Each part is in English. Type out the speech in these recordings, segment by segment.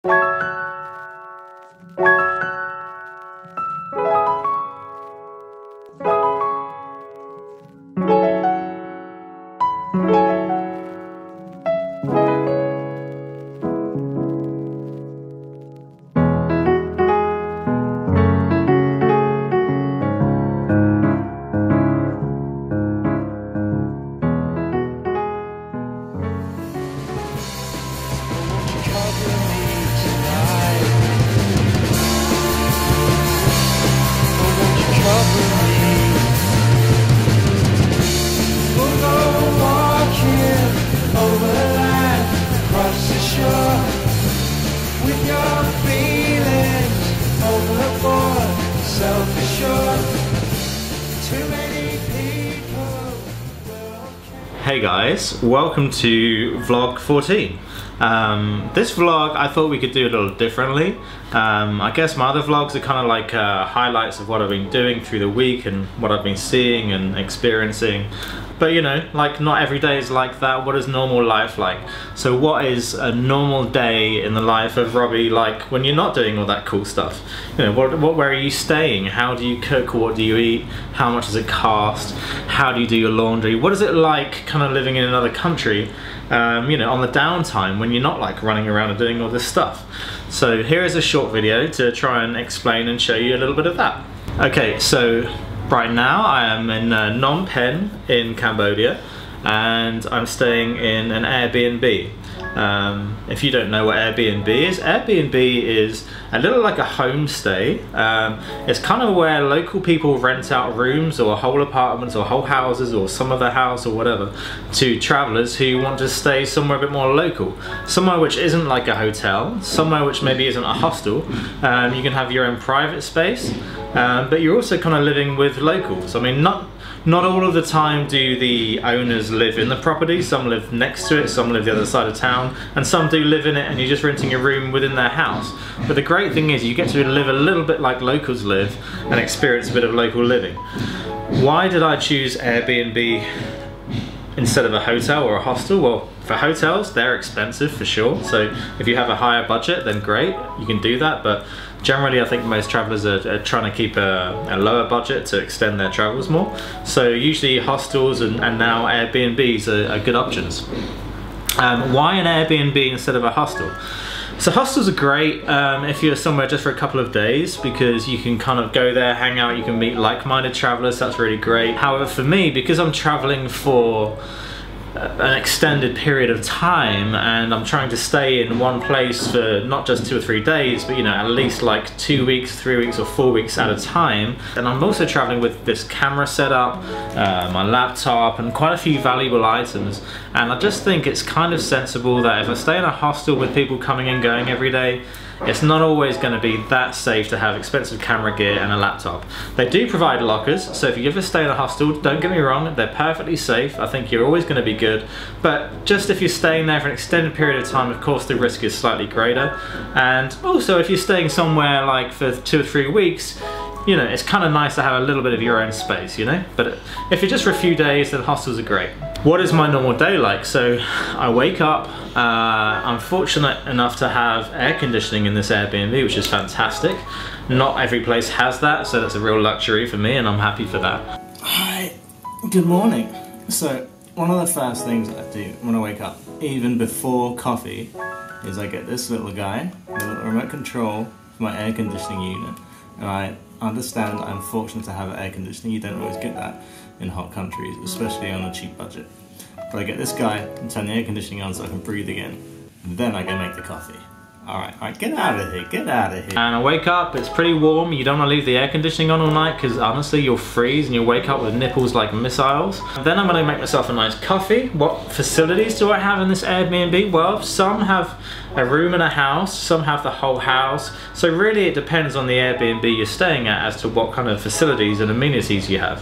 Hey guys, welcome to vlog 14. This vlog I thought we could do a little differently. I guess my other vlogs are kind of like highlights of what I've been doing through the week and what I've been seeing and experiencing. But you know, like not every day is like that. What is normal life like? So what is a normal day in the life of Robbie like when you're not doing all that cool stuff? You know, where are you staying? How do you cook? What do you eat? How much does it cost? How do you do your laundry? What is it like kind of living in another country, you know, on the downtime when you're not like running around and doing all this stuff? So here is a short video to try and explain and show you a little bit of that. Okay, so right now I am in Phnom Penh in Cambodia and I'm staying in an Airbnb. If you don't know what Airbnb is a little like a homestay. It's kind of where local people rent out rooms or whole apartments or whole houses or some of the house or whatever to travelers who want to stay somewhere a bit more local. Somewhere which isn't like a hotel, somewhere which maybe isn't a hostel. You can have your own private space, but you're also kind of living with locals. I mean, not all of the time do the owners live in the property. Some live next to it, some live the other side of town, and some do live in it and you're just renting a room within their house. But the great thing is you get to live a little bit like locals live and experience a bit of local living. Why did I choose Airbnb instead of a hotel or a hostel? Well, for hotels, they're expensive for sure. So if you have a higher budget, then great, you can do that. But generally, I think most travelers are trying to keep a lower budget to extend their travels more. So usually hostels and now Airbnbs are good options. Why an Airbnb instead of a hostel? So hostels are great if you're somewhere just for a couple of days because you can kind of go there, hang out, you can meet like-minded travelers, that's really great. However, for me, because I'm traveling for an extended period of time and I'm trying to stay in one place for not just 2 or 3 days, but you know, at least like 2 weeks, 3 weeks or 4 weeks at a time. And I'm also traveling with this camera setup, my laptop and quite a few valuable items. And I just think it's kind of sensible that if I stay in a hostel with people coming and going every day, it's not always going to be that safe to have expensive camera gear and a laptop. They do provide lockers, so if you ever stay in a hostel, don't get me wrong, they're perfectly safe. I think you're always going to be good. But just if you're staying there for an extended period of time, of course the risk is slightly greater. And also if you're staying somewhere like for 2 or 3 weeks, you know, it's kind of nice to have a little bit of your own space, you know? But if you're just for a few days, then hostels are great. What is my normal day like? So I wake up, I'm fortunate enough to have air conditioning in this Airbnb, which is fantastic. Not every place has that, so that's a real luxury for me and I'm happy for that. Hi, good morning. So one of the first things I do when I wake up, even before coffee, is I get this little guy, the little remote control for my air conditioning unit. And I understand I'm fortunate to have air conditioning. You don't always get that in hot countries, especially on a cheap budget. But I get this guy and turn the air conditioning on so I can breathe again. Then I go make the coffee. Alright, get out of here, get out of here. And I wake up, it's pretty warm. You don't want to leave the air conditioning on all night because honestly you'll freeze and you'll wake up with nipples like missiles. Then I'm going to make myself a nice coffee. What facilities do I have in this Airbnb? Well, some have a room in a house, some have the whole house. So really it depends on the Airbnb you're staying at as to what kind of facilities and amenities you have.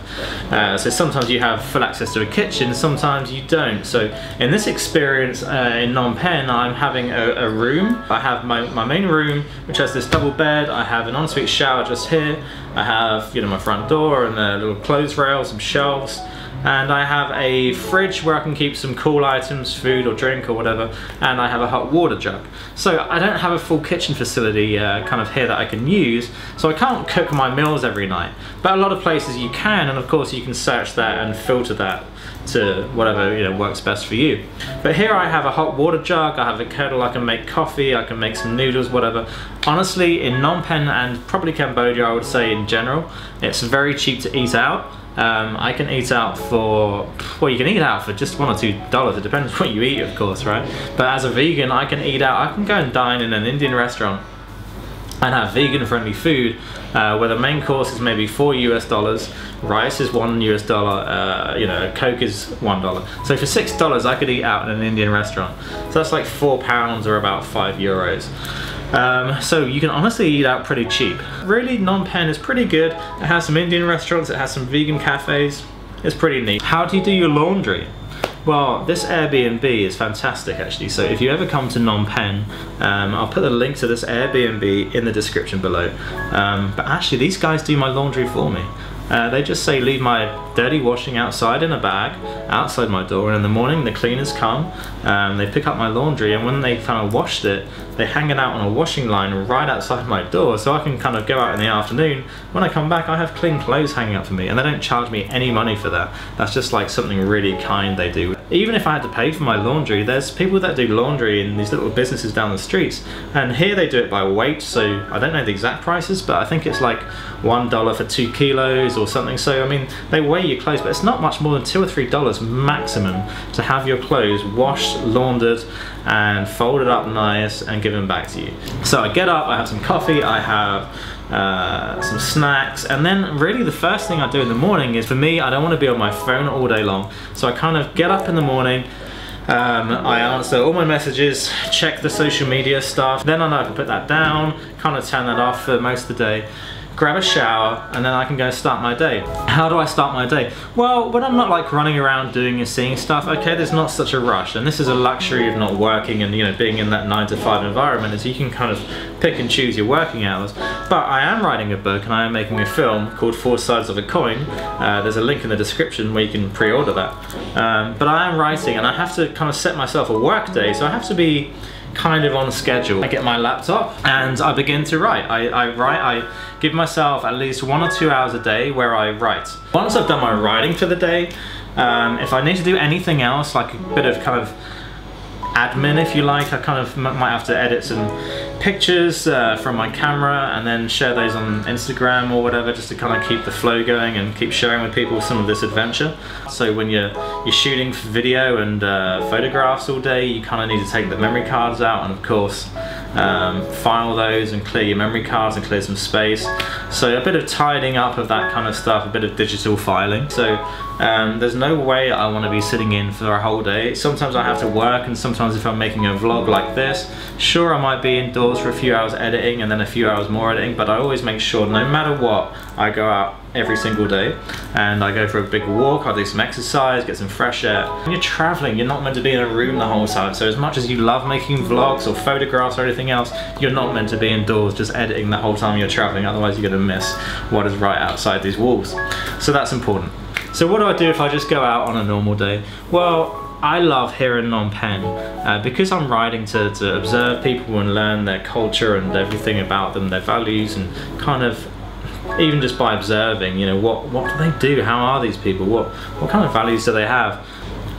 So sometimes you have full access to a kitchen, sometimes you don't. So in this experience in Phnom Penh, I'm having a room. I have my main room, which has this double bed. I have an ensuite shower just here. I have, you know, my front door and a little clothes rail, some shelves. and I have a fridge where I can keep some cool items, food or drink or whatever, and I have a hot water jug. So I don't have a full kitchen facility kind of here that I can use, so I can't cook my meals every night. But a lot of places you can, and of course you can search that and filter that to whatever, you know, works best for you. But here I have a hot water jug, I have a kettle, I can make coffee, I can make some noodles, whatever. Honestly, in Phnom Penh and probably Cambodia, I would say in general, it's very cheap to eat out. I can eat out for, well, you can eat out for just $1 or $2. It depends what you eat, of course, right? But as a vegan, I can eat out, I can go and dine in an Indian restaurant and have vegan friendly food where the main course is maybe $4 US, rice is $1 US, you know, Coke is $1. So for $6 I could eat out in an Indian restaurant. So that's like £4 or about €5. So you can honestly eat out pretty cheap. Really, Phnom Penh is pretty good. It has some Indian restaurants, it has some vegan cafes. It's pretty neat. How do you do your laundry? Well, this Airbnb is fantastic actually, so if you ever come to Phnom Penh, I'll put the link to this Airbnb in the description below. But actually these guys do my laundry for me. They just say leave my dirty washing outside in a bag, outside my door, and in the morning the cleaners come, they pick up my laundry, and when they kind of washed it, they hang it out on a washing line right outside my door, so I can kind of go out in the afternoon. When I come back I have clean clothes hanging up for me, and they don't charge me any money for that. That's just like something really kind they do. Even if I had to pay for my laundry, there's people that do laundry in these little businesses down the streets, and here they do it by weight, so I don't know the exact prices, but I think it's like $1 for 2 kilos or something. So I mean, they weigh your clothes, but it's not much more than $2 or $3 maximum to have your clothes washed, laundered, and folded up nice and given back to you. So I get up, I have some coffee, I have some snacks, and then really the first thing I do in the morning is, for me, I don't want to be on my phone all day long, so I kind of get up in the morning, I answer all my messages, check the social media stuff, then I know I can put that down, kind of turn that off for most of the day, grab a shower, and then I can go start my day. How do I start my day? Well, when I'm not like running around doing and seeing stuff, okay, there's not such a rush, and this is a luxury of not working and, you know, being in that 9 to 5 environment, is you can kind of pick and choose your working hours. But I am writing a book and I am making a film called 4 Sides of a Coin. There's a link in the description where you can pre-order that. But I am writing, and I have to kind of set myself a work day, so I have to be kind of on schedule. I get my laptop and I begin to write. I give myself at least 1 or 2 hours a day where I write. Once I've done my writing for the day, if I need to do anything else, like a bit of kind of admin, if you like, I kind of might have to edit some pictures from my camera and then share those on Instagram or whatever, just to kind of keep the flow going and keep sharing with people some of this adventure. So when you're shooting video and photographs all day, you kind of need to take the memory cards out and of course file those and clear your memory cards and clear some space. So a bit of tidying up of that kind of stuff, a bit of digital filing. So there's no way I want to be sitting in for a whole day. Sometimes I have to work, and sometimes if I'm making a vlog like this, sure, I might be indoors for a few hours editing and then a few hours more editing, but I always make sure no matter what, I go out every single day and I go for a big walk, I do some exercise, get some fresh air. When you're traveling, you're not meant to be in a room the whole time, so as much as you love making vlogs or photographs or anything else, you're not meant to be indoors just editing the whole time you're traveling, otherwise you're going to miss what is right outside these walls. So that's important. So what do I do if I just go out on a normal day? Well, I love here in Phnom Penh because I'm writing to observe people and learn their culture and everything about them, their values, and kind of even just by observing, you know, what do they do? How are these people? What kind of values do they have?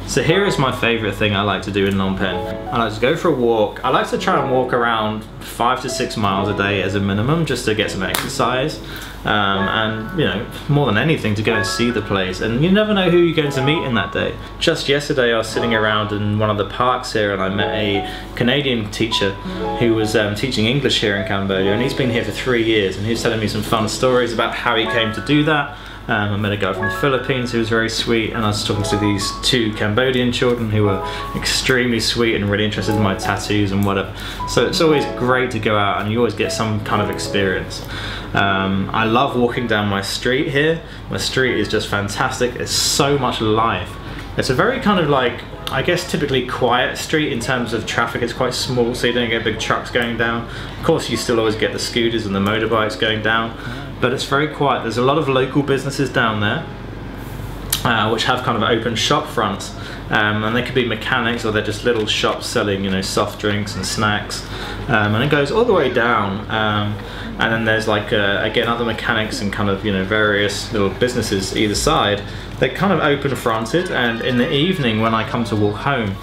So here is my favorite thing I like to do in Phnom Penh. I like to go for a walk. I like to try and walk around 5 to 6 miles a day as a minimum, just to get some exercise. And you know, more than anything, to go and see the place, and you never know who you're going to meet in that day. Just yesterday I was sitting around in one of the parks here and I met a Canadian teacher who was teaching English here in Cambodia, and he's been here for 3 years, and he was telling me some fun stories about how he came to do that. I met a guy from the Philippines who was very sweet, and I was talking to these 2 Cambodian children who were extremely sweet and really interested in my tattoos and whatever. So it's always great to go out and you always get some kind of experience. I love walking down my street here. My street is just fantastic. There's so much life. It's a very kind of like, I guess, typically quiet street in terms of traffic. It's quite small, so you don't get big trucks going down. Of course, you still always get the scooters and the motorbikes going down, but it's very quiet. There's a lot of local businesses down there. which have kind of open shop fronts, and they could be mechanics or they're just little shops selling, you know, soft drinks and snacks, and it goes all the way down, and then there's like again other mechanics and kind of, you know, various little businesses either side. They're kind of open fronted, and in the evening when I come to walk home,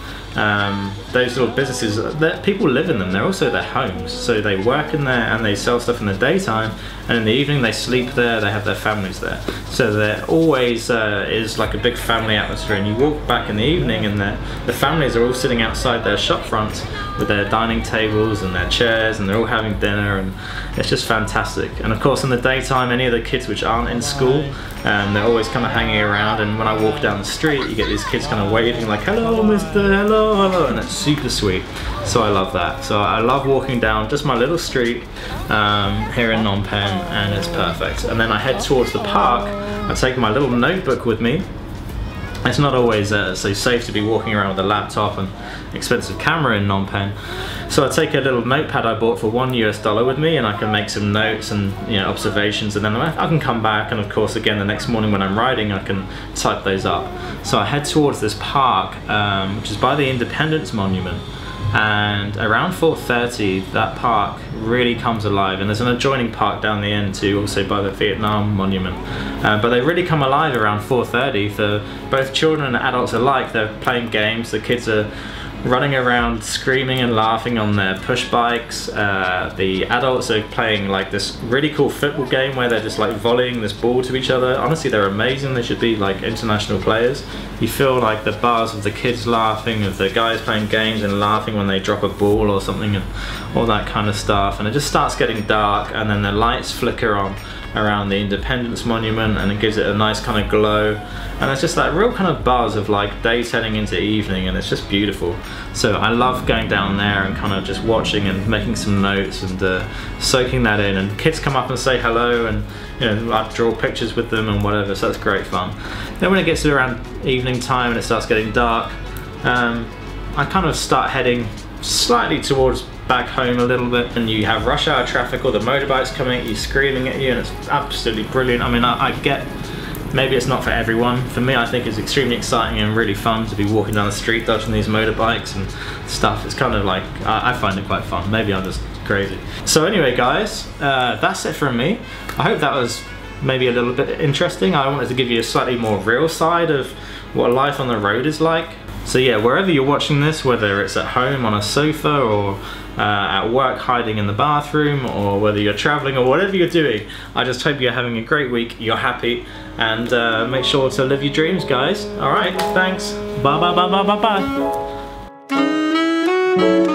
those little businesses, people live in them, they're also their homes, so they work in there and they sell stuff in the daytime, and in the evening they sleep there, they have their families there, so there always is like a big family atmosphere. And you walk back in the evening and the families are all sitting outside their shop fronts with their dining tables and their chairs, and they're all having dinner, and it's just fantastic. And of course in the daytime, any of the kids which aren't in school, they're always kind of hanging around, and when I walk down the street you get these kids kind of waving like, hello mister, hello, hello, and it's super sweet. So I love that. So I love walking down just my little street here in Phnom Penh, and it's perfect. And then I head towards the park. I take my little notebook with me. It's not always so safe to be walking around with a laptop and expensive camera in Phnom Penh. So I take a little notepad I bought for $1 US with me, and I can make some notes and, you know, observations, and then I can come back, and of course again the next morning when I'm riding I can type those up. So I head towards this park, which is by the Independence Monument, and around 4:30 that park really comes alive, and there's an adjoining park down the end too, also by the Vietnam Monument, but they really come alive around 4:30 for both children and adults alike. They're playing games, the kids are running around screaming and laughing on their push bikes. The adults are playing like this really cool football game where they're just like volleying this ball to each other. Honestly, they're amazing. They should be like international players. You feel like the buzz of the kids laughing, of the guys playing games and laughing when they drop a ball or something, and all that kind of stuff. And it just starts getting dark, and then the lights flicker on around the Independence Monument, and it gives it a nice kind of glow, and it's just that real kind of buzz of like day turning into evening, and it's just beautiful. So I love going down there and kind of just watching and making some notes and soaking that in, and kids come up and say hello, and you know, I draw pictures with them and whatever, so that's great fun. Then when it gets to around evening time and it starts getting dark, I kind of start heading slightly towards back home a little bit, and you have rush hour traffic, or the motorbikes coming at you, screaming at you, and it's absolutely brilliant. I mean, I get, maybe it's not for everyone. For me, I think it's extremely exciting and really fun to be walking down the street dodging these motorbikes and stuff. It's kind of like, I find it quite fun. Maybe I'm just crazy. So anyway guys, that's it from me. I hope that was maybe a little bit interesting. I wanted to give you a slightly more real side of what life on the road is like. So yeah, wherever you're watching this, whether it's at home on a sofa, or at work hiding in the bathroom, or whether you're traveling, or whatever you're doing, I just hope you're having a great week, you're happy, and make sure to live your dreams, guys. Alright, thanks. Bye bye bye bye bye bye.